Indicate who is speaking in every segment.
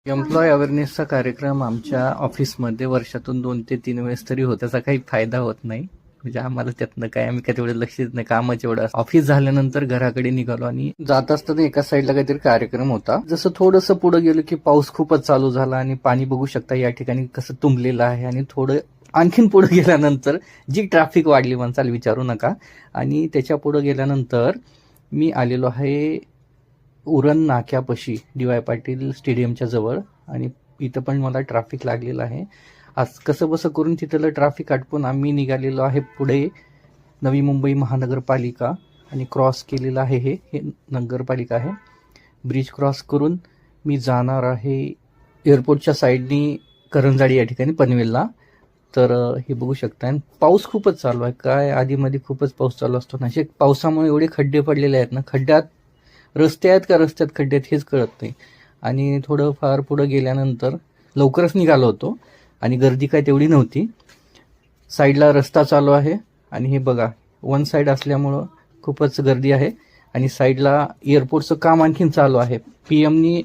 Speaker 1: Employ अवेअरनेसचा कार्यक्रम आमच्या ऑफिसमध्ये वर्षातून 2 ते 3 वेळेस तरी होतो. त्याचा काही फायदा होत नाही. म्हणजे आम्हाला त्यातनं काय, आम्ही काय तेवढं लक्ष देत नाही, कामच एवढं असतं. ऑफिस झाल्यानंतर घराकडे निघालो आणि जात असताना एका साईडला काहीतरी कार्यक्रम होता. जसं थोडंसं पुढे गेलो की पाऊस खूपच चालू झाला आणि पाणी बघू शकता या ठिकाणी कसं तुंबलेलं आहे. आणि थोडं आणखीन पुढे गेल्यानंतर जी ट्रॅफिक वाढली म्हणसाल विचारू नका. आणि त्याच्या पुढे गेल्यानंतर मी आलेलो आहे उरण नाक्यापाशी डी.वाय. पाटील स्टेडियमच्या जवळ. आणि इथं पण मला ट्रॅफिक लागलेलं आहे. आज कसं बसं करून तिथलं ट्रॅफिक आटपून आम्ही निघालेलो आहे पुढे नवी मुंबई महानगरपालिका. आणि क्रॉस केलेलं आहे हे नगरपालिका आहे. ब्रिज क्रॉस करून मी जाणार आहे एअरपोर्टच्या साईडनी करंजाडी या ठिकाणी पनवेलला. तर हे बघू शकता. आणि पाऊस खूपच चालू आहे. काय आधीमध्ये खूपच पाऊस चालू असतो ना. पावसामुळे एवढे खड्डे पडलेले आहेत ना, खड्ड्यात रस्ते आहेत का रस्त्यात खड्डे आहेत हेच कळत नाही. आणि थोडं फार पुढं गेल्यानंतर लवकरच निघालो होतो आणि गर्दी काय तेवढी नव्हती. साईडला रस्ता चालू आहे आणि हे बघा वन साईड असल्यामुळं खूपच गर्दी आहे. आणि साईडला एअरपोर्टचं काम आणखीन चालू आहे. PM नी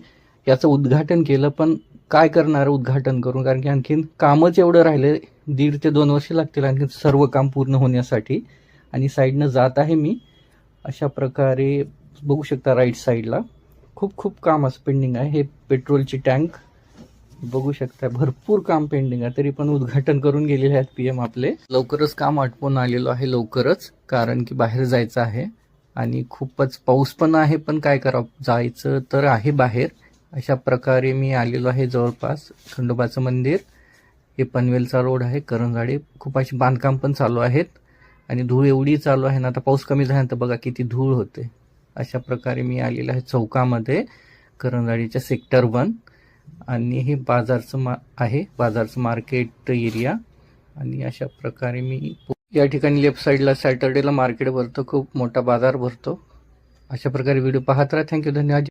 Speaker 1: याचं उद्घाटन केलं, पण काय करणार उद्घाटन करून, कारण की आणखीन कामच एवढं राहिलं. 1.5 ते 2 वर्ष लागतील आणखीन सर्व काम पूर्ण होण्यासाठी. आणि साईडनं जात आहे मी अशा प्रकारे बघू शकता. राईट साईडला खूप काम असं पेंडिंग आहे. हे पेट्रोलची टँक बघू शकता, भरपूर काम पेंडिंग आहे. तरी पण उद्घाटन करून गेलेले आहेत PM आपले. लवकरच काम आटपून आलेलो आहे लवकरच, कारण की बाहेर जायचं आहे आणि खूपच पाऊस पण आहे. पण काय करावं, जायचं तर आहे बाहेर. अशा प्रकारे मी आलेलो आहे जवळपास खंडोबाचं मंदिर. हे पनवेलचा रोड आहे करंजाडी. खूप अशी बांधकाम पण चालू आहेत आणि धूळ एवढी चालू आहे ना. आता पाऊस कमी झाल्यानंतर बघा किती धूळ होते. अशा प्रकारे मी आलेलो आहे चौकामध्ये करंजाडीच्या सेक्टर 1. आणि हे बाजारचं आहे, बाजारचं मार्केट एरिया. आणि अशा प्रकारे मी या ठिकाणी लेफ्ट साईडला सॅटर्डेला मार्केट भरतो, खूप मोठा बाजार भरतो. अशा प्रकारे व्हिडिओ पाहत राहा. थँक्यू, धन्यवाद.